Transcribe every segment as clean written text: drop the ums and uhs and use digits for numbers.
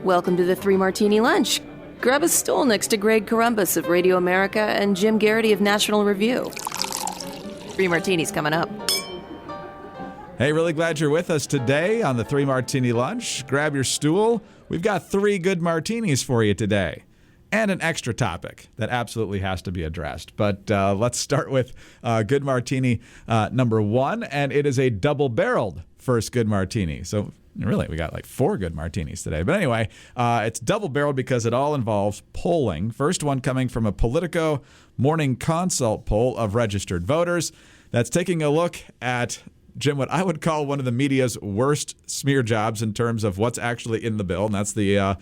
Welcome to the Three Martini Lunch. Grab a stool next to Greg Columbus of Radio America and Jim Garrity of National Review. Three Martinis coming up. Hey, really glad you're with us today on the Three Martini Lunch. Grab your stool. We've got 3 good martinis for you today. And an extra topic that absolutely has to be addressed. But let's start with good martini number 1, and it is a double-barreled first good martini. So really, we got like 4 good martinis today. But anyway, it's double-barreled because it all involves polling. First one coming from a Politico Morning Consult poll of registered voters that's taking a look at, Jim, what I would call one of the media's worst smear jobs in terms of what's actually in the bill, and that's the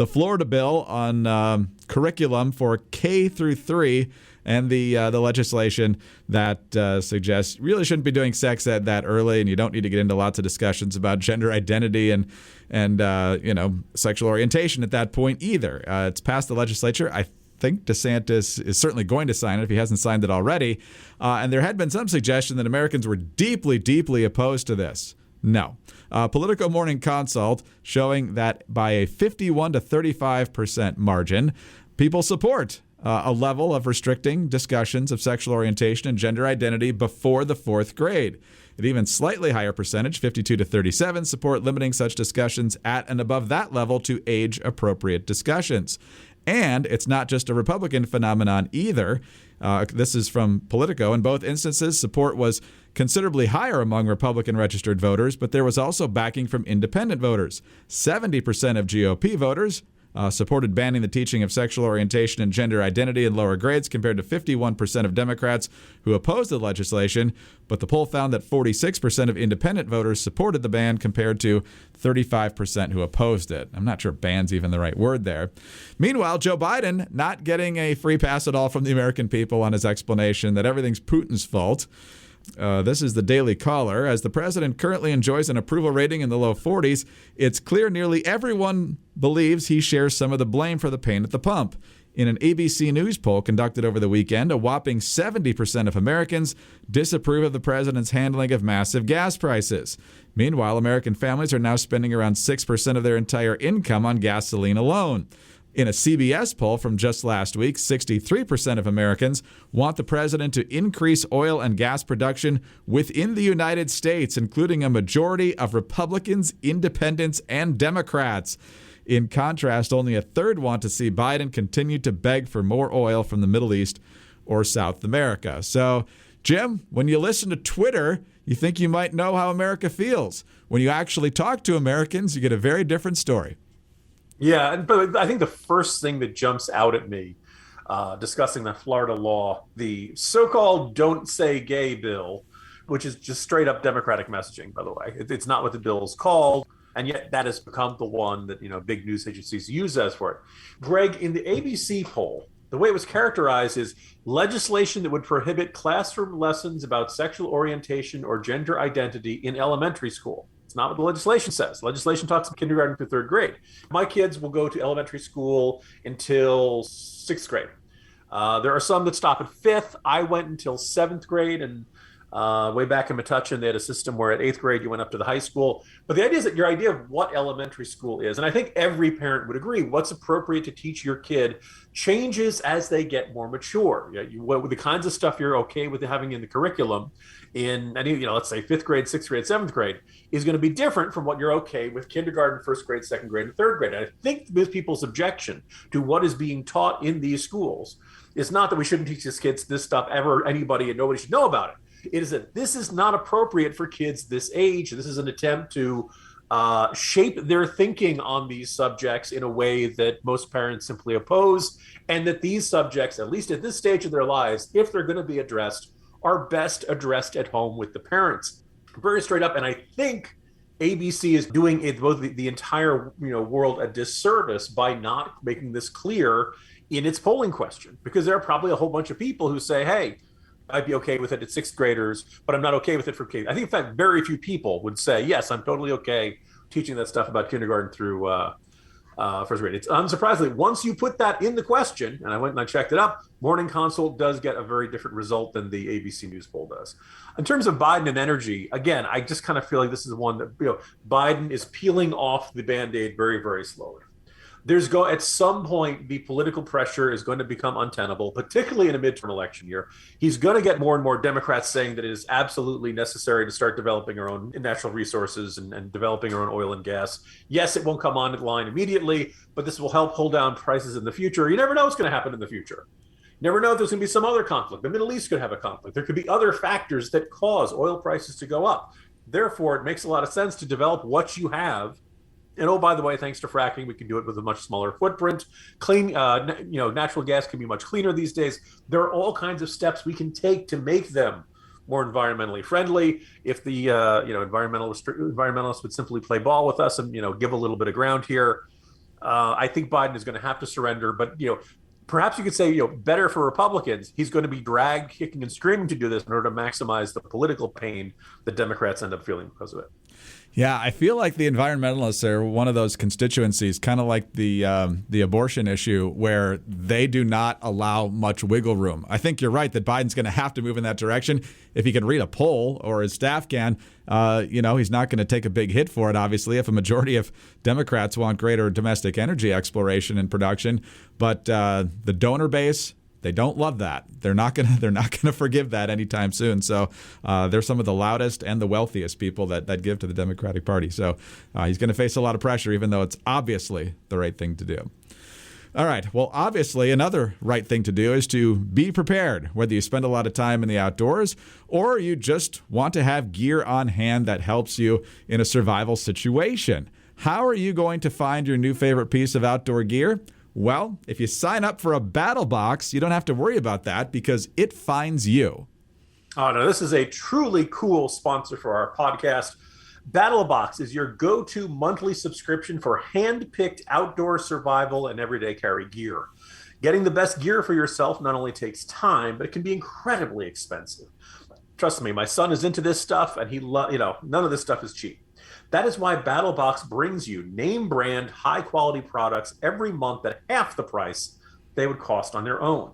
Florida bill on curriculum for K through 3, and the legislation that suggests you really shouldn't be doing sex ed that early, and you don't need to get into lots of discussions about gender identity and sexual orientation at that point either. It's passed the legislature. I think DeSantis is certainly going to sign it if he hasn't signed it already. And there had been some suggestion that Americans were deeply, deeply opposed to this. No. Politico Morning Consult showing that by a 51 to 35% margin, people support a level of restricting discussions of sexual orientation and gender identity before the 4th grade. An even slightly higher percentage, 52 to 37, support limiting such discussions at and above that level to age-appropriate discussions. And it's not just a Republican phenomenon either. This is from Politico. In both instances, support was considerably higher among Republican registered voters, but there was also backing from independent voters. 70% of GOP voters supported banning the teaching of sexual orientation and gender identity in lower grades compared to 51% of Democrats who opposed the legislation. But the poll found that 46% of independent voters supported the ban compared to 35% who opposed it. I'm not sure ban's even the right word there. Meanwhile, Joe Biden not getting a free pass at all from the American people on his explanation that everything's Putin's fault. This is the Daily Caller. As the president currently enjoys an approval rating in the low 40s, it's clear nearly everyone believes he shares some of the blame for the pain at the pump. In an ABC News poll conducted over the weekend, a whopping 70% of Americans disapprove of the president's handling of massive gas prices. Meanwhile, American families are now spending around 6% of their entire income on gasoline alone. In a CBS poll from just last week, 63% of Americans want the president to increase oil and gas production within the United States, including a majority of Republicans, independents, and Democrats. In contrast, only a third want to see Biden continue to beg for more oil from the Middle East or South America. So, Jim, when you listen to Twitter, you think you might know how America feels. When you actually talk to Americans, you get a very different story. Yeah, but I think the first thing that jumps out at me discussing the Florida law, the so-called Don't Say Gay bill, which is just straight up Democratic messaging, by the way. It's not what the bill is called, and yet that has become the one that big news agencies use as for it. Greg, in the ABC poll, the way it was characterized is legislation that would prohibit classroom lessons about sexual orientation or gender identity in elementary school. It's not what the legislation says. Legislation talks about kindergarten through 3rd grade. My kids will go to elementary school until 6th grade. There are some that stop at 5th. I went until 7th grade, and way back in Metuchen, they had a system where at 8th grade you went up to the high school. But the idea is that your idea of what elementary school is, and I think every parent would agree, what's appropriate to teach your kid changes as they get more mature. What the kinds of stuff you're okay with having in the curriculum in let's say 5th grade, 6th grade, 7th grade is going to be different from what you're okay with kindergarten, 1st grade, 2nd grade, and 3rd grade. And I think with people's objection to what is being taught in these schools is not that we shouldn't teach these kids this stuff ever, anybody, and nobody should know about it. It is that this is not appropriate for kids this age. This is an attempt to shape their thinking on these subjects in a way that most parents simply oppose, and that these subjects, at least at this stage of their lives, if they're going to be addressed, are best addressed at home with the parents. Very straight up, and I think ABC is doing it both the entire world a disservice by not making this clear in its polling question, because there are probably a whole bunch of people who say, hey, I'd be okay with it at 6th graders, but I'm not okay with it for kids. I think, in fact, very few people would say, yes, I'm totally okay teaching that stuff about kindergarten through 1st grade. It's unsurprisingly, once you put that in the question, and I went and I checked it up, Morning Consult does get a very different result than the ABC News poll does. In terms of Biden and energy, again, I just kind of feel like this is one that Biden is peeling off the Band-Aid very, very slowly. At some point, the political pressure is going to become untenable, particularly in a midterm election year. He's going to get more and more Democrats saying that it is absolutely necessary to start developing our own natural resources and developing our own oil and gas. Yes, it won't come online immediately, but this will help hold down prices in the future. You never know what's going to happen in the future. You never know if there's going to be some other conflict. The Middle East could have a conflict. There could be other factors that cause oil prices to go up. Therefore, it makes a lot of sense to develop what you have. And oh, by the way, thanks to fracking, we can do it with a much smaller footprint. Clean, natural gas can be much cleaner these days. There are all kinds of steps we can take to make them more environmentally friendly. If the environmentalists would simply play ball with us and give a little bit of ground here, I think Biden is going to have to surrender. But perhaps you could say better for Republicans. He's going to be dragged kicking and screaming to do this in order to maximize the political pain that Democrats end up feeling because of it. Yeah, I feel like the environmentalists are one of those constituencies, kind of like the abortion issue, where they do not allow much wiggle room. I think you're right that Biden's going to have to move in that direction. If he can read a poll, or his staff can, he's not going to take a big hit for it, obviously, if a majority of Democrats want greater domestic energy exploration and production. But the donor base, they don't love that. They're not gonna forgive that anytime soon. So they're some of the loudest and the wealthiest people that give to the Democratic Party. So he's going to face a lot of pressure, even though it's obviously the right thing to do. All right. Well, obviously, another right thing to do is to be prepared, whether you spend a lot of time in the outdoors or you just want to have gear on hand that helps you in a survival situation. How are you going to find your new favorite piece of outdoor gear? Well, if you sign up for a Battlbox, you don't have to worry about that because it finds you. Oh, no, this is a truly cool sponsor for our podcast. Battlbox is your go-to monthly subscription for hand-picked outdoor survival and everyday carry gear. Getting the best gear for yourself not only takes time, but it can be incredibly expensive. Trust me, my son is into this stuff, and none of this stuff is cheap. That is why Battlbox brings you name brand, high quality products every month at half the price they would cost on their own.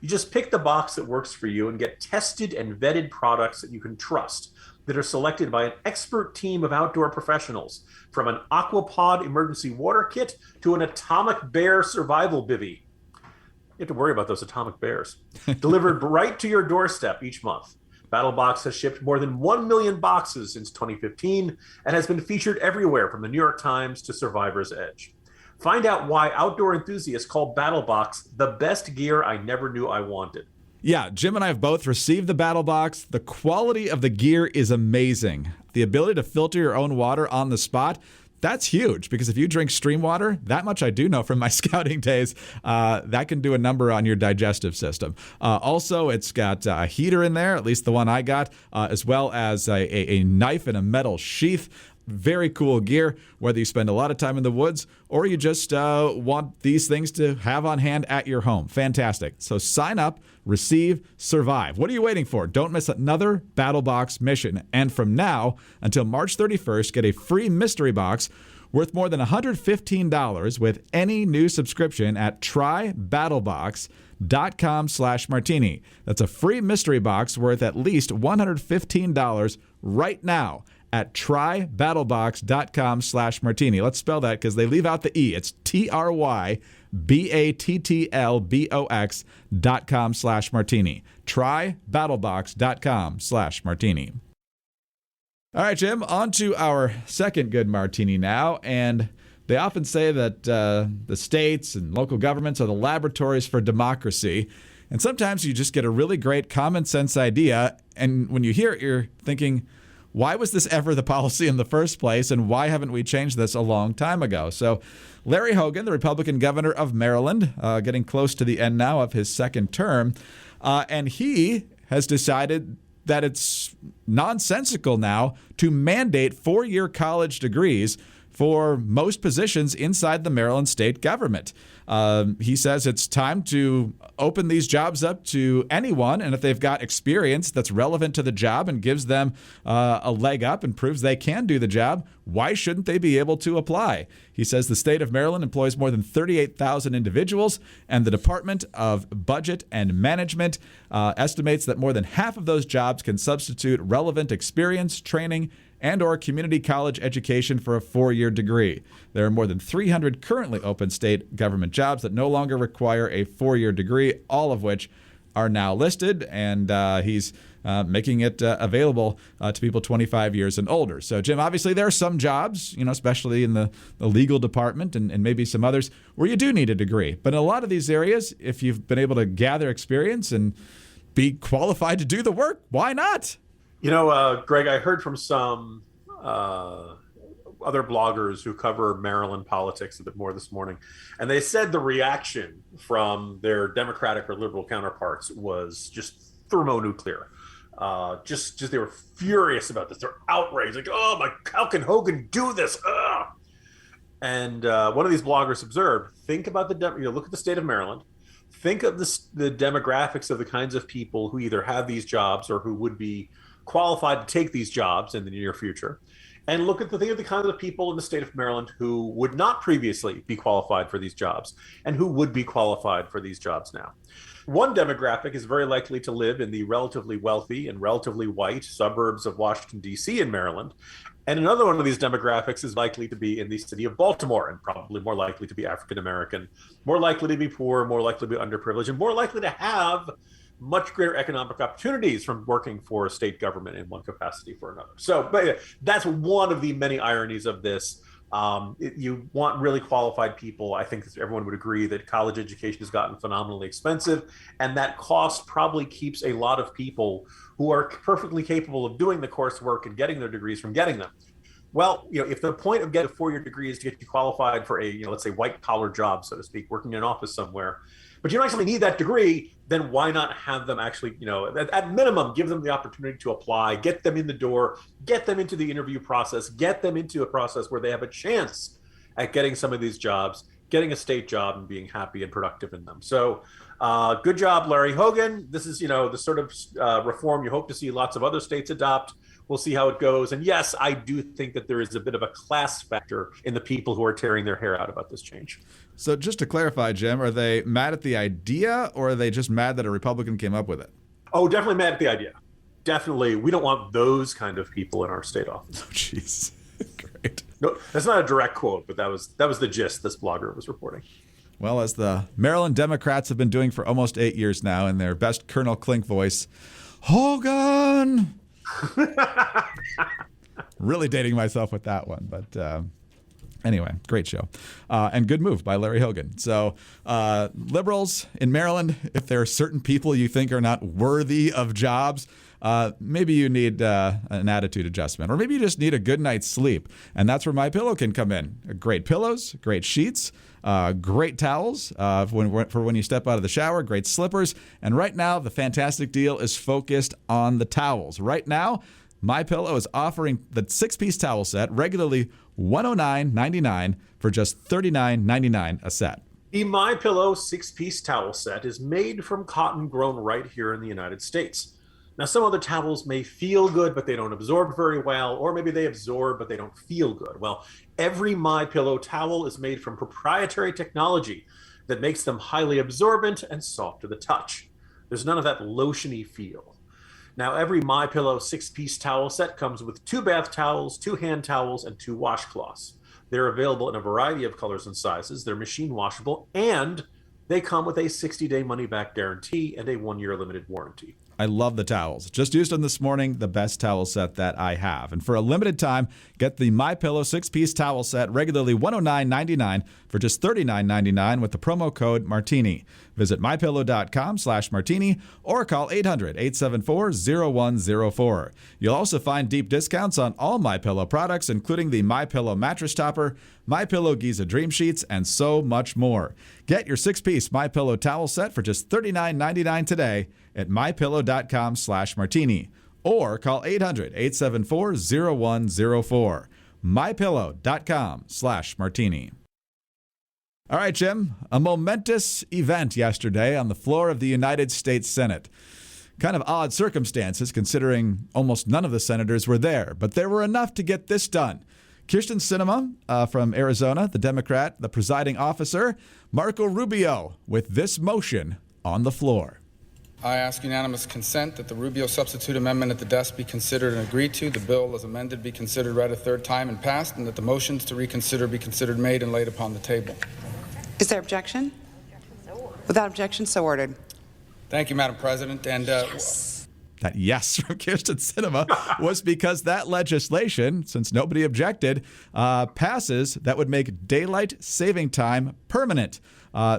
You just pick the box that works for you and get tested and vetted products that you can trust, that are selected by an expert team of outdoor professionals, from an Aquapod emergency water kit to an atomic bear survival bivvy. You have to worry about those atomic bears. Delivered right to your doorstep each month. Battlbox has shipped more than 1 million boxes since 2015 and has been featured everywhere from the New York Times to Survivor's Edge. Find out why outdoor enthusiasts call Battlbox the best gear I never knew I wanted. Yeah, Jim and I have both received the Battlbox. The quality of the gear is amazing. The ability to filter your own water on the spot, that's huge, because if you drink stream water, that much I do know from my scouting days, that can do a number on your digestive system. Also, it's got a heater in there, at least the one I got, as well as a knife and a metal sheath. Very cool gear, whether you spend a lot of time in the woods or you just want these things to have on hand at your home. Fantastic. So sign up, receive, survive. What are you waiting for? Don't miss another Battlebox mission. And from now until March 31st, get a free mystery box worth more than $115 with any new subscription at trybattlebox.com/martini. That's a free mystery box worth at least $115 right now at trybattlebox.com/martini. Let's spell that because they leave out the E. It's trybattlebox.com/martini. Trybattlebox.com/martini. All right, Jim, on to our second good martini now. And they often say that the states and local governments are the laboratories for democracy. And sometimes you just get a really great common sense idea. And when you hear it, you're thinking, why was this ever the policy in the first place, and why haven't we changed this a long time ago? So Larry Hogan, the Republican governor of Maryland, getting close to the end now of his second term, and he has decided that it's nonsensical now to mandate 4-year college degrees for most positions inside the Maryland state government. He says it's time to open these jobs up to anyone, and if they've got experience that's relevant to the job and gives them a leg up and proves they can do the job, why shouldn't they be able to apply? He says the state of Maryland employs more than 38,000 individuals, and the Department of Budget and Management estimates that more than half of those jobs can substitute relevant experience, training, and or community college education for a 4-year degree. There are more than 300 currently open state government jobs that no longer require a 4-year degree, all of which are now listed, and he's making it available to people 25 years and older. So, Jim, obviously there are some jobs, especially in the legal department and maybe some others where you do need a degree. But in a lot of these areas, if you've been able to gather experience and be qualified to do the work, why not? Greg, I heard from some other bloggers who cover Maryland politics a bit more this morning, and they said the reaction from their Democratic or liberal counterparts was just thermonuclear. Just they were furious about this. They're outraged, like, oh my, how can Hogan do this? Ugh. And one of these bloggers observed, think about look at the state of Maryland. Think of the demographics of the kinds of people who either have these jobs or who would be qualified to take these jobs in the near future. And look at the kinds of people in the state of Maryland who would not previously be qualified for these jobs and who would be qualified for these jobs now. One demographic is very likely to live in the relatively wealthy and relatively white suburbs of Washington, D.C. in Maryland. And another one of these demographics is likely to be in the city of Baltimore, and probably more likely to be African American, more likely to be poor, more likely to be underprivileged, and more likely to have much greater economic opportunities from working for a state government in one capacity for another. So but that's one of the many ironies of this. You want really qualified people. I think everyone would agree that college education has gotten phenomenally expensive, and that cost probably keeps a lot of people who are perfectly capable of doing the coursework and getting their degrees from getting them. Well, if the point of getting a 4-year degree is to get you qualified for a, let's say, white collar job, so to speak, working in an office somewhere, but you don't actually need that degree, then why not have them actually, at minimum, give them the opportunity to apply, get them in the door, get them into the interview process, get them into a process where they have a chance at getting some of these jobs, getting a state job and being happy and productive in them. So good job, Larry Hogan. This is, the sort of reform you hope to see lots of other states adopt. We'll see how it goes. And yes, I do think that there is a bit of a class factor in the people who are tearing their hair out about this change. So just to clarify, Jim, are they mad at the idea, or are they just mad that a Republican came up with it? Oh, definitely mad at the idea. Definitely. We don't want those kind of people in our state office. Oh, jeez. Great. No, that's not a direct quote, but that was the gist this blogger was reporting. Well, as the Maryland Democrats have been doing for almost 8 years now in their best Colonel Klink voice, Hogan! Really dating myself with that one, but anyway, great show and good move by Larry Hogan. So liberals in Maryland, if there are certain people you think are not worthy of jobs, maybe you need an attitude adjustment, or maybe you just need a good night's sleep, and that's where MyPillow can come in. Great pillows, great sheets, great towels for when you step out of the shower, great slippers, and right now the fantastic deal is focused on the towels. Right now, MyPillow is offering the 6-piece towel set, regularly $109.99 for just $39.99 a set. The MyPillow 6-piece towel set is made from cotton grown right here in the United States. Now, some other towels may feel good, but they don't absorb very well, or maybe they absorb, but they don't feel good. Well, every MyPillow towel is made from proprietary technology that makes them highly absorbent and soft to the touch. There's none of that lotiony feel. Now, every MyPillow 6-piece towel set comes with 2 bath towels, 2 hand towels, and 2 washcloths. They're available in a variety of colors and sizes. They're machine washable, and they come with a 60-day money-back guarantee and a 1-year limited warranty. I love the towels. Just used them this morning, the best towel set that I have. And for a limited time, get the MyPillow 6-piece towel set, regularly $109.99 for just $39.99 with the promo code Martini. Visit MyPillow.com/Martini or call 800-874-0104. You'll also find deep discounts on all MyPillow products, including the MyPillow mattress topper, MyPillow Giza Dream Sheets, and so much more. Get your 6-piece MyPillow towel set for just $39.99 today at MyPillow.com/Martini or call 800-874-0104. MyPillow.com/Martini. All right, Jim, a momentous event yesterday on the floor of the United States Senate. Kind of odd circumstances considering almost none of the senators were there, but there were enough to get this done. Kirsten Sinema from Arizona, the Democrat, the presiding officer, Marco Rubio with this motion on the floor. I ask unanimous consent that the Rubio substitute amendment at the desk be considered and agreed to, the bill as amended be considered read a third time and passed, and that the motions to reconsider be considered made and laid upon the table. Is there objection? Without objection, so ordered. Thank you, Madam President. And That yes from Kirsten Sinema was because that legislation, since nobody objected, passes that would make daylight saving time permanent.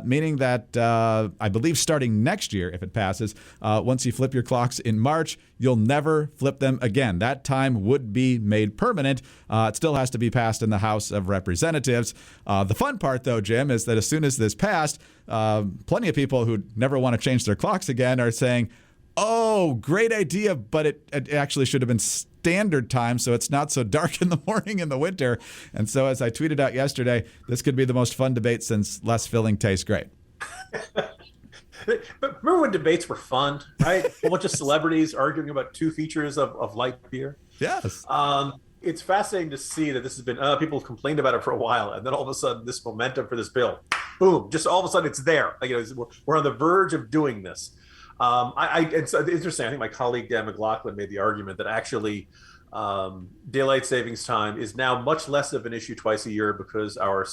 Meaning that I believe starting next year, if it passes, once you flip your clocks in March, you'll never flip them again. That time would be made permanent. It still has to be passed in the House of Representatives. The fun part, though, Jim, is that as soon as this passed, plenty of people who never want to change their clocks again are saying, oh, great idea, but it actually should have been standard time, so it's not so dark in the morning in the winter. And so as I tweeted out yesterday, this could be the most fun debate since less filling tastes great. But remember when debates were fun, right? A bunch of celebrities arguing about two features of light beer. Yes. It's fascinating to see that this has been, people complained about it for a while, and then all of a sudden this momentum for this bill, boom, just all of a sudden it's there. Like, we're on the verge of doing this. It's interesting. I think my colleague Dan McLaughlin made the argument that actually daylight savings time is now much less of an issue twice a year because our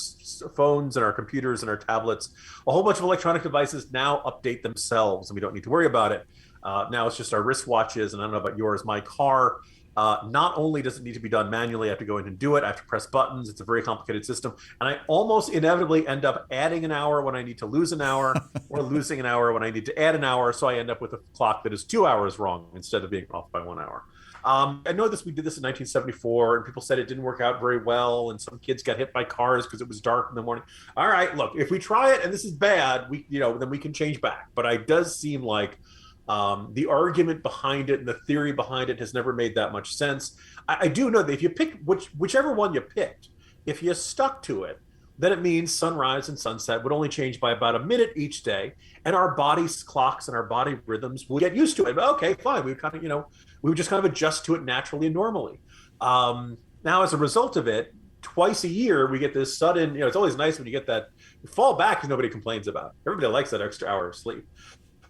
phones and our computers and our tablets, a whole bunch of electronic devices now update themselves, and we don't need to worry about it. Now it's just our wristwatches, and I don't know about yours. My car, not only does it need to be done manually, I have to go in and do it. I have to press buttons. It's a very complicated system. And I almost inevitably end up adding an hour when I need to lose an hour or losing an hour when I need to add an hour. So I end up with a clock that is 2 hours wrong instead of being off by 1 hour. I know we did this in 1974, and people said it didn't work out very well. And some kids got hit by cars because it was dark in the morning. All right, look, if we try it and this is bad, then we can change back. But it does seem like the argument behind it and the theory behind it has never made that much sense. I do know that if you pick whichever one you picked, if you stuck to it, then it means sunrise and sunset would only change by about a minute each day, and our body's clocks and our body rhythms would get used to it. Okay, fine. We would just kind of adjust to it naturally and normally. Now, as a result of it, twice a year we get this sudden. It's always nice when you get that fall back because nobody complains about it. Everybody likes that extra hour of sleep.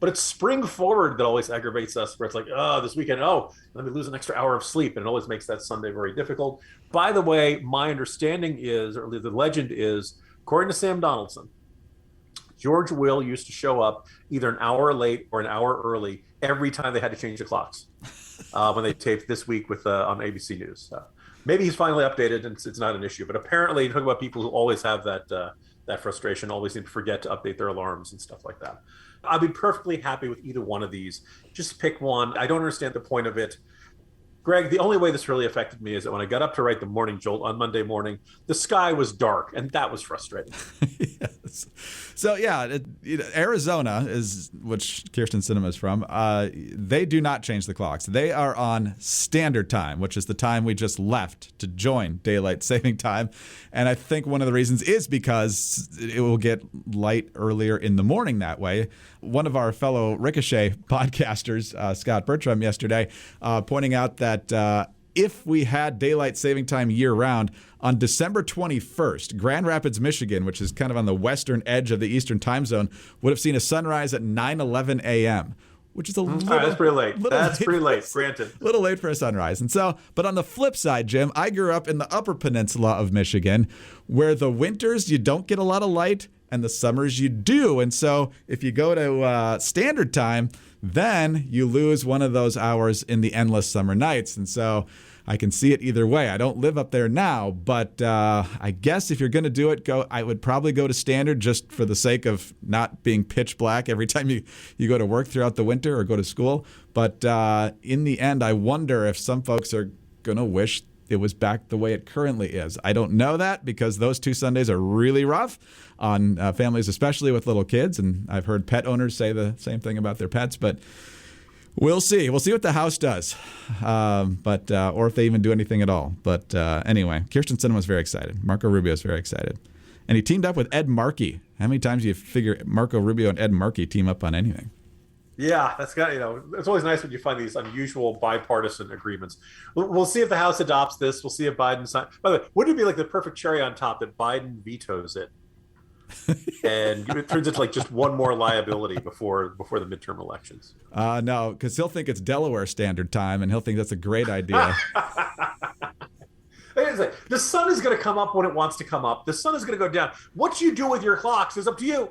But it's spring forward that always aggravates us, where it's like, this weekend, let me lose an extra hour of sleep. And it always makes that Sunday very difficult. By the way, my understanding is, or the legend is, according to Sam Donaldson, George Will used to show up either an hour late or an hour early every time they had to change the clocks when they taped This Week on ABC News. Maybe he's finally updated and it's not an issue. But apparently, talking about people who always have that frustration, always seem to forget to update their alarms and stuff like that. I'd be perfectly happy with either one of these. Just pick one. I don't understand the point of it. Greg, the only way this really affected me is that when I got up to write the morning jolt on Monday morning, the sky was dark, and that was frustrating. Yes. So, yeah, Arizona is, which Kirsten Sinema is from, they do not change the clocks. They are on standard time, which is the time we just left to join daylight saving time. And I think one of the reasons is because it will get light earlier in the morning that way. One of our fellow Ricochet podcasters, Scott Bertram, yesterday, pointing out that if we had daylight saving time year-round, on December 21st, Grand Rapids, Michigan, which is kind of on the western edge of the Eastern time zone, would have seen a sunrise at 9:11 a.m., which is a little... That's pretty late. That's pretty late, granted. A little late for a sunrise. And so, but on the flip side, Jim, I grew up in the Upper Peninsula of Michigan, where the winters you don't get a lot of light, and the summers you do. And so if you go to standard time, then you lose one of those hours in the endless summer nights. And so I can see it either way. I don't live up there now, but I guess if you're going to do it, I would probably go to standard just for the sake of not being pitch black every time you go to work throughout the winter or go to school. But in the end, I wonder if some folks are going to wish it was back the way it currently is. I don't know that because those two Sundays are really rough on families, especially with little kids. And I've heard pet owners say the same thing about their pets, but we'll see. We'll see what the House does, or if they even do anything at all. But anyway, Kirsten Sinema was very excited. Marco Rubio is very excited. And he teamed up with Ed Markey. How many times do you figure Marco Rubio and Ed Markey team up on anything? Yeah, that's it's always nice when you find these unusual bipartisan agreements. We'll see if the House adopts this. We'll see if Biden signs. By the way, wouldn't it be like the perfect cherry on top that Biden vetoes it? and it turns into like just one more liability before the midterm elections. No, because he'll think it's Delaware Standard Time, and he'll think that's a great idea. The sun is going to come up when it wants to come up. The sun is going to go down. What you do with your clocks is up to you.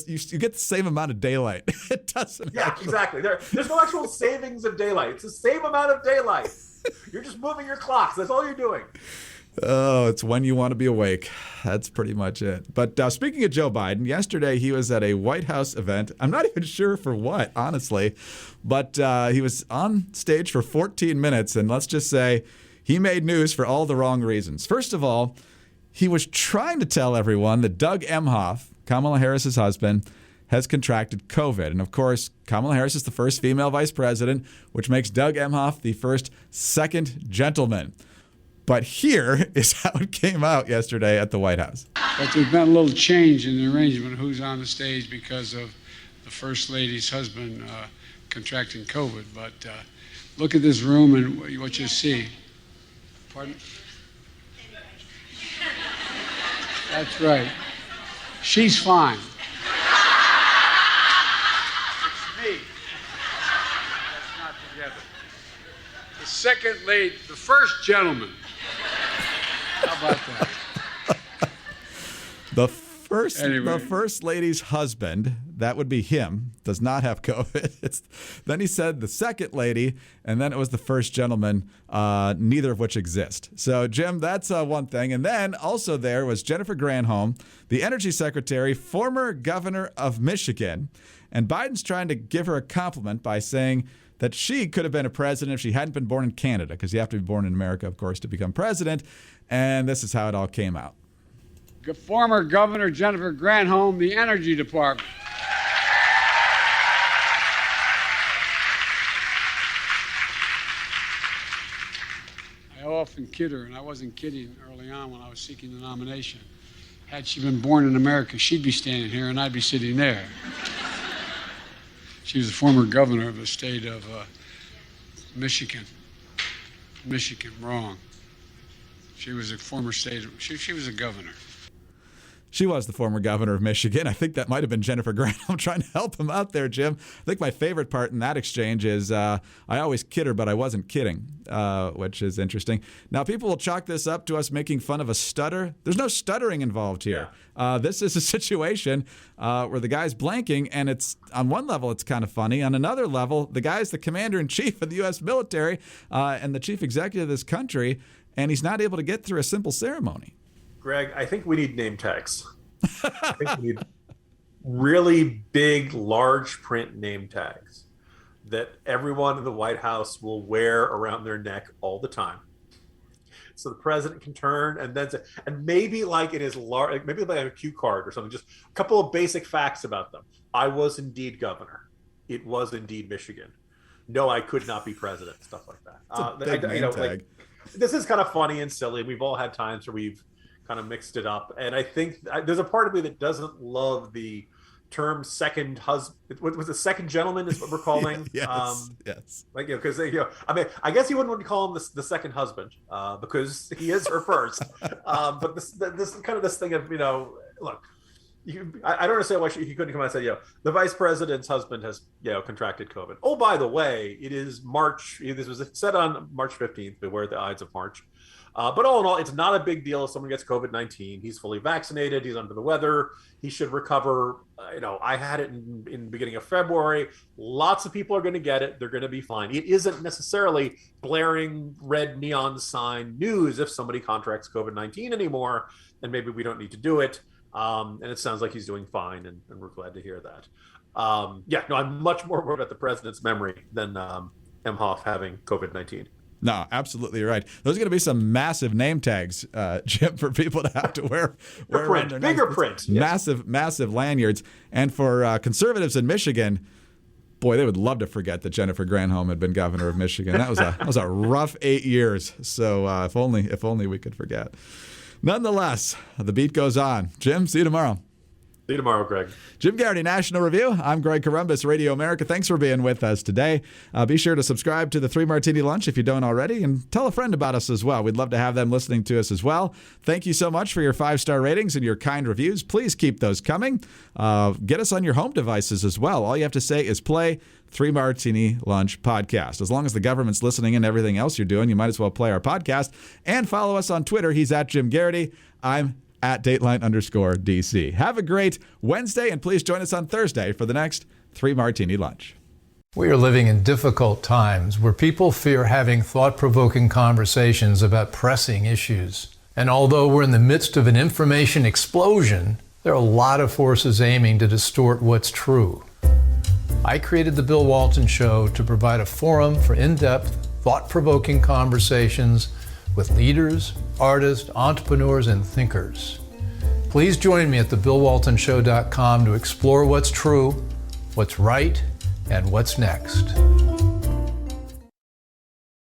You get the same amount of daylight. It doesn't. Yeah, actually. exactly. There's no actual savings of daylight. It's the same amount of daylight. You're just moving your clocks. That's all you're doing. Oh, it's when you want to be awake. That's pretty much it. But speaking of Joe Biden, yesterday he was at a White House event. I'm not even sure for what, honestly. But he was on stage for 14 minutes, and let's just say he made news for all the wrong reasons. First of all, he was trying to tell everyone that Doug Emhoff, Kamala Harris's husband, has contracted COVID. And of course, Kamala Harris is the first female vice president, which makes Doug Emhoff the first second gentleman. But here is how it came out yesterday at the White House. But there's been a little change in the arrangement of who's on the stage because of the First Lady's husband contracting COVID. But look at this room and what you see. Pardon? That's right. She's fine. It's me. That's not together. The second lady, the first gentleman. How about that? The first lady's husband, that would be him, does not have COVID. Then he said the second lady, and then it was the first gentleman, neither of which exist. So, Jim, that's one thing. And then also there was Jennifer Granholm, the energy secretary, former governor of Michigan. And Biden's trying to give her a compliment by saying that she could have been a president if she hadn't been born in Canada, because you have to be born in America, of course, to become president. And this is how it all came out. Former Governor Jennifer Granholm, the Energy Department. I often kid her, and I wasn't kidding early on when I was seeking the nomination. Had she been born in America, she'd be standing here and I'd be sitting there. She was the former governor of the state of Michigan. Michigan, wrong. She was a former state, she was a governor. She was the former governor of Michigan. I think that might have been Jennifer Granholm trying to help him out there, Jim. I think my favorite part in that exchange is I always kid her, but I wasn't kidding, which is interesting. Now, people will chalk this up to us making fun of a stutter. There's no stuttering involved here. Yeah. This is a situation where the guy's blanking, and it's on one level it's kind of funny. On another level, the guy's the commander-in-chief of the U.S. military and the chief executive of this country, and he's not able to get through a simple ceremony. Greg, I think we need name tags. I think we need really big, large print name tags that everyone in the White House will wear around their neck all the time. So the president can turn and then say, and maybe like it is large, maybe like a cue card or something, just a couple of basic facts about them. I was indeed governor. It was indeed Michigan. No, I could not be president, stuff like that. Tag. This is kind of funny and silly. We've all had times where we've kind of mixed it up, and I think there's a part of me that doesn't love the term second husband. What was the second gentleman is what we're calling? Yes. Like, because I mean, I guess you wouldn't want to call him the second husband because he is her first. But this kind of this thing of look, I don't understand why he couldn't come out and say the vice president's husband has contracted COVID. Oh, by the way, it is March. This was said on March 15th. Beware the Ides of March. But all in all, it's not a big deal if someone gets COVID-19. He's fully vaccinated. He's under the weather. He should recover. I had it in the beginning of February. Lots of people are going to get it. They're going to be fine. It isn't necessarily blaring red neon sign news if somebody contracts COVID-19 anymore, and maybe we don't need to do it. And it sounds like he's doing fine, and we're glad to hear that. I'm much more worried about the president's memory than Emhoff having COVID-19. No, absolutely right. Those are going to be some massive name tags, Jim, for people to have to wear around their necks. Bigger print. Massive lanyards. And for conservatives in Michigan, boy, they would love to forget that Jennifer Granholm had been governor of Michigan. That was a rough 8 years. So if only we could forget. Nonetheless, the beat goes on. Jim, see you tomorrow. See you tomorrow, Greg. Jim Garrity, National Review. I'm Greg Corombos, Radio America. Thanks for being with us today. Be sure to subscribe to the 3 Martini Lunch if you don't already, and tell a friend about us as well. We'd love to have them listening to us as well. Thank you so much for your 5-star ratings and your kind reviews. Please keep those coming. Get us on your home devices as well. All you have to say is play 3 Martini Lunch podcast. As long as the government's listening and everything else you're doing, you might as well play our podcast. And follow us on Twitter. He's at Jim Garrity. I'm at Dateline_DC. Have a great Wednesday, and please join us on Thursday for the next 3 Martini Lunch. We are living in difficult times where people fear having thought-provoking conversations about pressing issues. And although we're in the midst of an information explosion, there are a lot of forces aiming to distort what's true. I created The Bill Walton Show to provide a forum for in-depth, thought-provoking conversations with leaders, artists, entrepreneurs, and thinkers. Please join me at thebillwaltonshow.com to explore what's true, what's right, and what's next.